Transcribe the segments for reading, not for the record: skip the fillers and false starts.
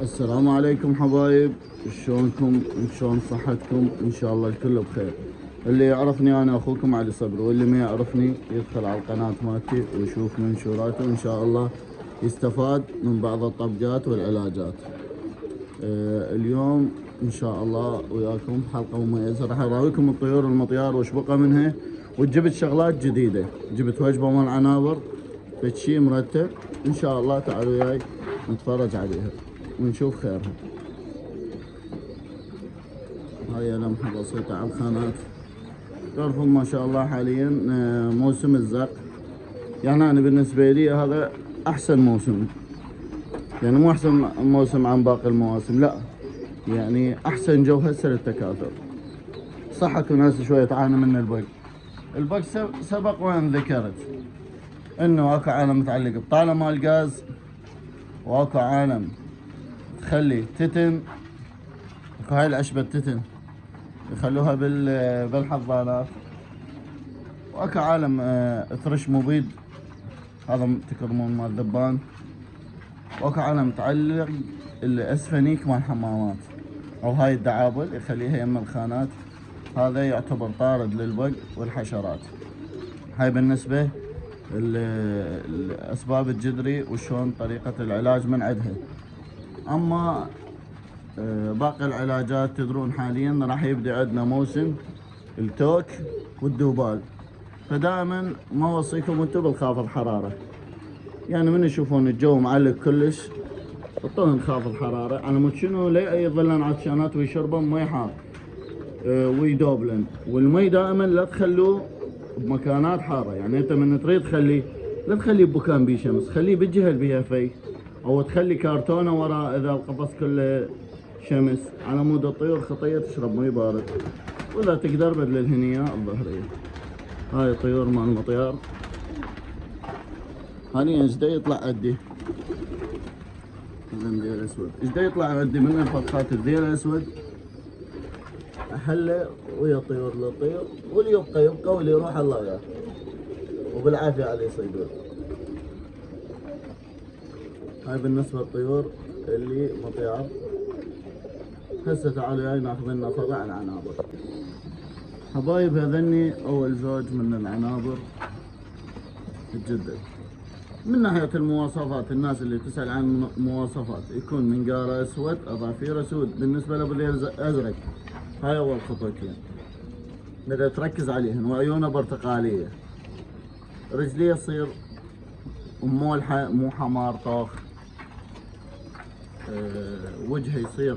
السلام عليكم حبايب، شلونكم؟ شلون صحتكم؟ ان شاء الله الكل بخير. اللي يعرفني انا اخوكم علي صبري، واللي ما يعرفني يدخل على القناة مالتي ويشوف منشوراتي، وان شاء الله يستفاد من بعض الطبقات والعلاجات. اليوم ان شاء الله وياكم حلقة مميزة، راح اراويكم الطيور المطيار وش بقى منها، وجبت شغلات جديدة، جبت وجبة مال عنابر بشي مرتب. ان شاء الله تعالوا وياي نتفرج عليها ونشوف خيرها. هاي لمحة بسيطة على الخانات. تعرفون ما شاء الله حاليا موسم الزق، يعني أنا بالنسبة لي هذا أحسن موسم، يعني مو أحسن موسم عن باقي المواسم، لا يعني أحسن جو هسه للتكاثر. صح اكو ناس شوية تعاني من البق سبق وان ذكرت انه اكو عالم متعلق بطالة مال غاز، واكو عالم تخلي تتن، اكو هاي العشبة التتن يخلوها بالحضانات، واكو عالم ترش مبيد، هذا تكرمون مال ذبان، واكو عالم متعلق الاسفنيك مال حمامات، او هاي الدعابل يخليها يم الخانات. هذا يعتبر طارد للبق والحشرات. هاي بالنسبة الاسباب الجذري وشون طريقة العلاج من عندها. اما باقي العلاجات تدرون حاليا راح يبدأ عندنا موسم التوك والذوبال، فدائما ما اوصيكم انتم بالخافض حرارة، يعني من يشوفون الجو معلق كلش حطوهم انخفاض حرارة على مود شنو لا يظلن عطشانات ويشربون مي حار ويدوبلن. والمي دائما لا تخلوه بمكانات حارة، يعني انت من تريد لا تخليه بمكان بيه شمس، خليه بالجهة اللي بيها في، او تخلي كرتونة ورا اذا القفص كله شمس، على مود الطيور خطية تشرب مي بارد. واذا تقدر بدل الهنية الظهرية. هاي طيور مال المطيار حاليا ايش دا يطلع عندي الذيل الاسود، ايش دا يطلع عندي من الفرخات الذيل الاسود احله ويا طيور للطير، واللي يبقى واللي يروح الله وياه، وبالعافية عليه يصيدون. هاي بالنسبة للطيور اللي مطيار. هسه تعالوا وياي ناخذ لنا نفرة على العنابر. حبايب هذني اول زوج من العنابر الجدد. من ناحية المواصفات، الناس اللي تسأل عن مواصفات، يكون منقاره اسود، اظافيره سود. بالنسبة له بالليل ازرق، هاي اول خطوتين بدأ تركز عليهن. وعيونه برتقالية، رجليه تصير مولحة مو حمار طوخ، وجهه يصير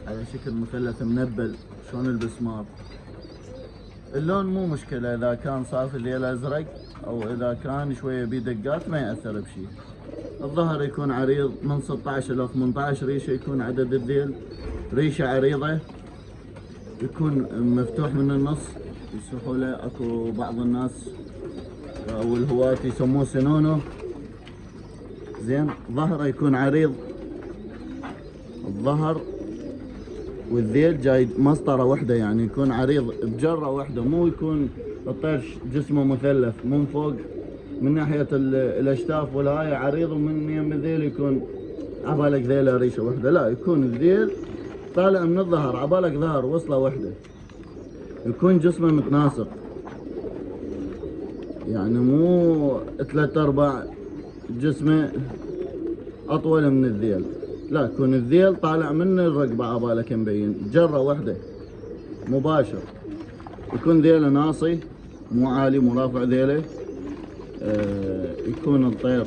على شكل مثلث منبل شلون البسمار. اللون مو مشكلة، اذا كان صافي الليل ازرق او اذا كان شوية بيه دقات ما يأثر بشي. الظهر يكون عريض من 16 الى 18 ريشة يكون عدد الذيل. ريشة عريضة، يكون مفتوح من النص، يسمحوا له اكو بعض الناس او الهواة يسموه سنونو. زين، ظهره يكون عريض الظهر، والذيل جاي مسطرة وحدة، يعني يكون عريض بجرة وحدة، مو يكون الطير جسمه مثلث من فوق من ناحية الاشتاف والهاي عريض، ومن يم الذيل يكون عبالك ذيله ريشة وحدة، لا يكون الذيل طالع من الظهر عبالك ظهر وصلة وحدة، يكون جسمه متناسق، يعني مو 3/4 جسمه اطول من الذيل، لا يكون الذيل طالع من الرقبة عبالك مبين جرة وحدة مباشر. يكون ذيله ناصي مو عالي مو رافع ذيله. يكون الطير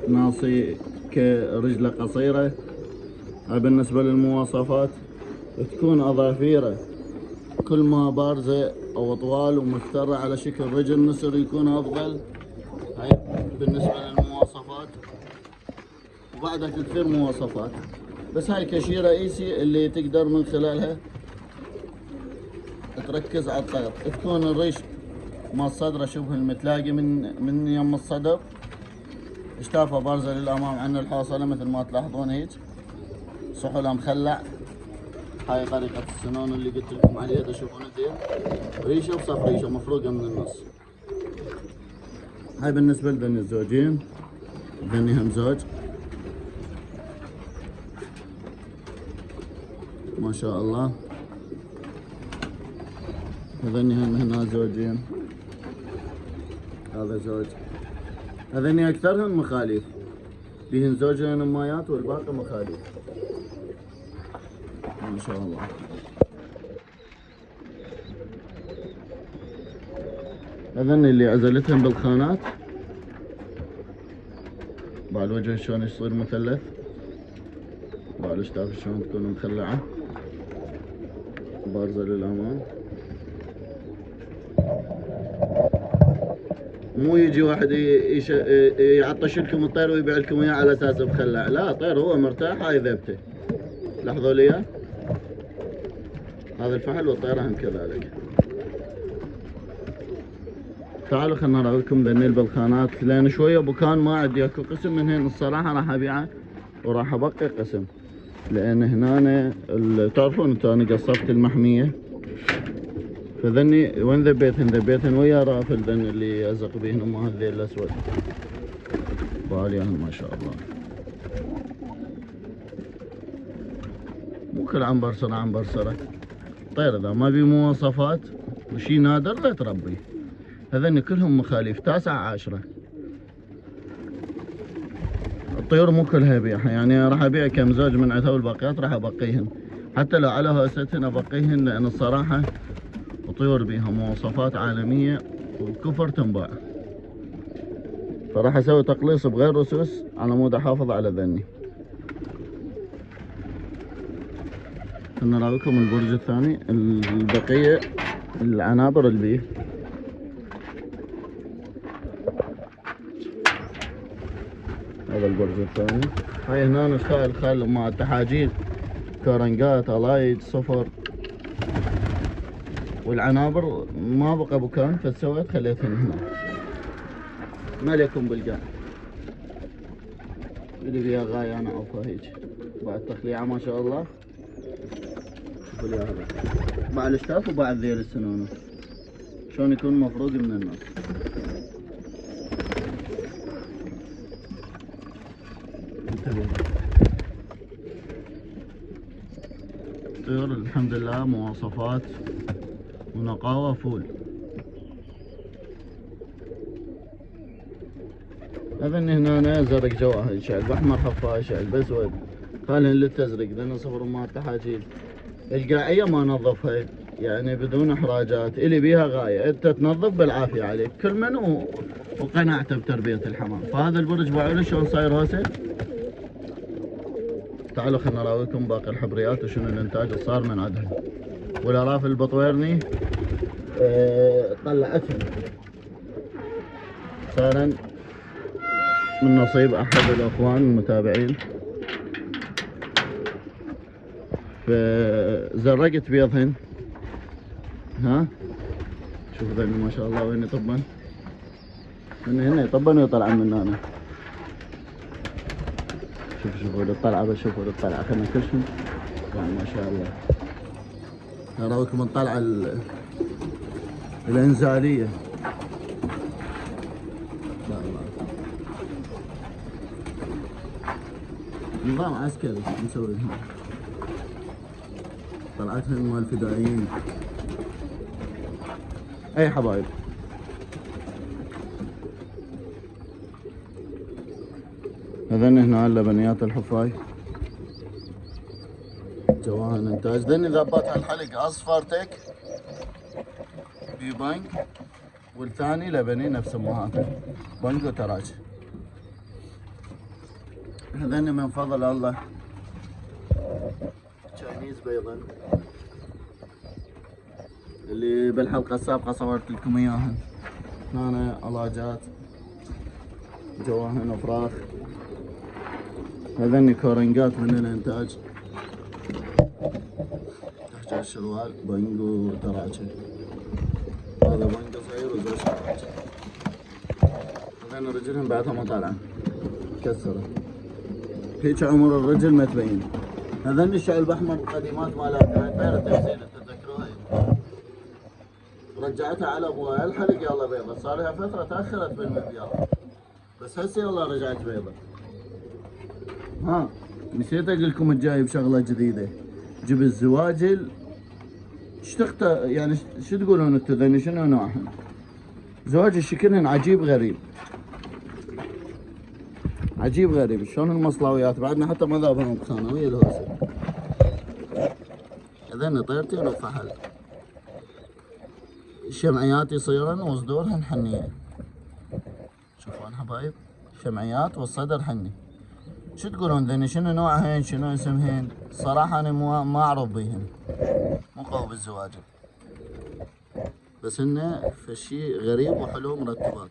ناصي كرجله قصيرة. هاي بالنسبة للمواصفات. تكون اظافيره كل ما بارزة او طوال ومفترة على شكل رجل نسر يكون افضل. هاي بالنسبة للمواصفات، وبعدها كثير مواصفات، بس هاي كشي رئيسي اللي تقدر من خلالها تركز على الطير. تكون الريش مال صدره شبه المتلاقي من يم الصدر، اشتافه بارزة للامام عن الحوصلة مثل ما تلاحظون هيك، سحله مخلع. هاي طريقة السنون اللي قلت لكم عليها، تشوفون الديل ريشة بصف ريشة مفروقة من النص. هاي بالنسبة لذني الزوجين، ذني هم زوج. ما شاء الله. هذني هم هنا زوجين، هذا زوج. هذني اكثرهم مخاليف، بيهن زوجين نمايات والباقي مخاليف. ما شاء الله. هذني اللي عزلتهم بالخانات. بالوجه شلون يصير مثلث، بالاشتاف شلون تكون مخلعة بارزة للأمام. مو يجي واحد يعطش لكم الطير ويبيع لكم اياه على اساس مخلع، لا، طير هو مرتاح هاي ذبته. لاحظوا لي هذا الفحل والطيرة هم كذلك. تعالوا خلنا نراويكم ذنيل بالخانات، لان شوية بكان ما عندي اكو قسم من هنا الصراحة راح ابيعه وراح ابقي قسم، لان هنا تعرفون انتوا انا قصبت المحمية، فذني وين ذبيتهن ويا رافل ذن اللي ازق بيهن امها الذيل الاسود باليهن ما شاء الله. مو كل عنبر سرة عنبر سرة، طير اذا ما بي مواصفات وشي نادر لا تربي. هذني كلهم مخاليف 9 10. الطيور مو كلها ابيعها، يعني راح ابيع كم زوج من عتها والباقيات راح ابقيهن، حتى لو على هوستهن ابقيهن، لان الصراحة طيور بيها مواصفات عالمية وكفر تنباع. فراح اسوي تقليص بغير رسوس على مود احافظ على ذني. نراويكم البرج الثاني، البقية العنابر البيه. هذا البرج الثاني. هاي هنا نشتغل خل مع التحاجيل، كورنجات، الايد، صفر. والعنابر ما بقى بكان فسويت خليتهن هنا. ما لكم بالقاع اللي فيها غاية انا اوفى هيك بعد تخليعة ما شاء الله. شوفوا لي هذا باع الاشتاف وباع ذيل السنونة شلون يكون مفروض من الناس. طيور الحمد لله مواصفات ونقاوة فول. اذن هنا زرق جواهر، شعل احمر، حفاش، شعل اسود، خالهن للتزرق، ذن صفر مال تحاجيل. القاعية ما نظفها يعني بدون احراجات، اللي بيها غاية انت تنظف بالعافية عليك، كل من وقناعته بتربية الحمام. فهذا البرج باعوا شلون صاير هسه. تعالوا خلنا نراويكم باقي الحبريات وشنو الانتاج اللي صار من عندهم. والارافل البطويرني طلعتهم صارن من نصيب احد الاخوان المتابعين، فزرقت بيضهن. ها شوفوا ذني ما شاء الله وين يطبن، من هنا يطبن ويطلع من هنا. شوفوا الطلعة، بس شوفوا الطلعة خلنا كلشن يعني ما شاء الله. نراويكم الطلعة الانزالية. لا الله نظام عسكري نسوي هنا، طلعتهم مال الفدائيين. اي حبايب هذن هنا اللبنيات الحفاي جواهن انتاج. ذني ذبات هالحلق اصفر تك ببنك، والثاني لبني نفس امهاته بنك وتراج. هذن من فضل الله تشاينيز بيضا اللي بالحلقة السابقة صورت لكم اياهن. هنا علاجات جواهن فراخ. هذني كورنجات من الانتاج تحت الشروال بنج وتراجة. هذا بنج صغير وزوج تراجة. هذين رجلهم بعدها ما طالعة كسرة هيك عمر الرجل ما تبين. هذني الشعل احمر قديمات مالت غير التمثيل تتذكروها، رجعتها على ابوها الحلق يلا بيضة، صار لها فترة تأخرت بالمبيض بس هسه يلا رجعت بيضة. ها نسيت اقول لكم الجاي بشغله جديده، جيب الزواجل اشتقت يعني شو تقولون انتو ذني شنو نوعهن؟ زواجل شكلهن عجيب غريب. عجيب غريب شلون المصلاويات بعدنا حتى مذابهم بخانة ويا الهوسة. هذين طيرتين وفحل. الشمعيات يصيرن وصدورهن حنية. شوفون حبايب شمعيات والصدر حني. شو تقولون ذني شنو نوعهن شنو اسمهن؟ صراحة انا ما اعرف بيهن. مو قوي بالزواجل. بس انه فشي غريب وحلو مرتبات.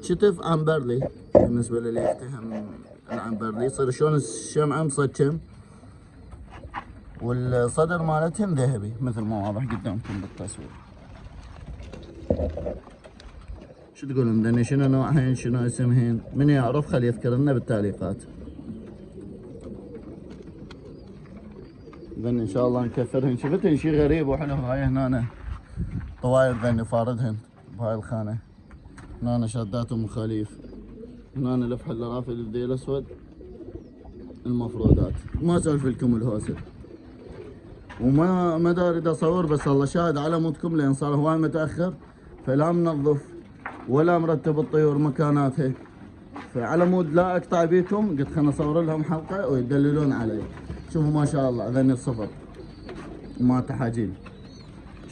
شتف عنبرلي بالنسبة للي يفتهم العنبرلي يصير شلون الشمعة مصجم والصدر مالتهم ذهبي مثل ما واضح قدامكم بالتصوير. شو تقولون ذني شنو نوعهن شنو اسمهن؟ من يعرف خلي يذكر لنا بالتعليقات. ذني ان شاء الله نكثرهن. شفتهن شي غريب وحلو. هاي هنا طواير ذني فاردهن بهاي الخانة. هنا شاداتهم مخاليف. هنا لفح الرافد الذيل الاسود المفرودات. ما اسولف لكم الهوسة وما دا اريد اصور بس الله شاهد على مودكم لان صار هواي متاخر فلا منظف ولا مرتب الطيور مكاناتها فعلى مود لا اقطع بيكم قلت خلنا اصور لهم حلقه ويدللون علي. شوفوا ما شاء الله ذني الصفر ما تحاجيل.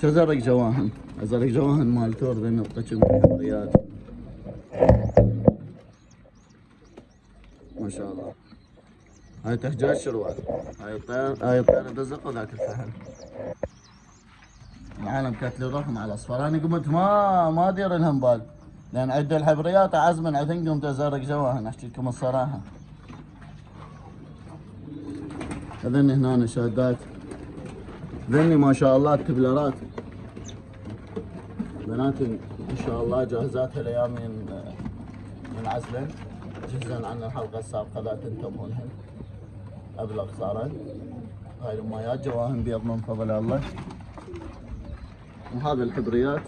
شو ازرق جواهن ازرق جواهن مال تور ذني القشم والحبريات ما شاء الله. هاي تحجاج شروال. هاي الطير دزق وذاك الفحل. العالم كاتلي روحهم على الاصفر. انا قمت ما ادير لهم بال لان عد الحبريات عزم عندهم قمت ازرق جواهن احكي لكم الصراحه. هذني هنا شادات. ذني ما شاء الله التبلرات بنات ان شاء الله جاهزات الايام من عزلن جهزن عن الحلقه السابقه لا تنتبهونهن ابلغ صارن. هاي الاميات جواهن بيض من فضل الله. وهذا الحبريات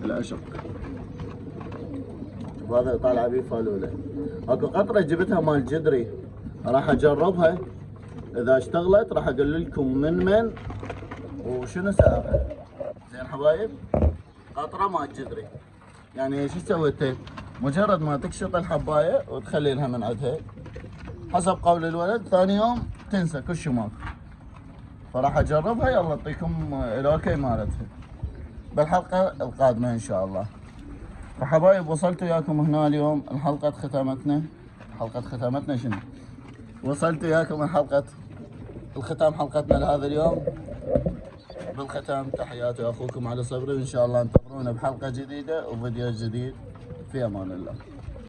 الاشق وهذا طالع بيه فالوله. اكو قطره جبتها مال جدري راح اجربها اذا اشتغلت راح اقول لكم من وشنو سعرها. زين حبايب قطره مال جدري يعني شو سويتي مجرد ما تكشط الحبايه وتخلي لها من عندها حسب قول الولد ثاني يوم تنسى كل شي ماكو. فراح اجربها يلا اعطيكم الاوكي مالتها بالحلقه القادمه ان شاء الله. فحبايب وصلت وياكم هنا اليوم الحلقه ختامتنا شنو؟ وصلت وياكم الحلقه الختام حلقتنا لهذا اليوم. بالختام تحياتي اخوكم علي صبري وان شاء الله انتظرونا بحلقه جديده وفيديو جديد. في امان الله.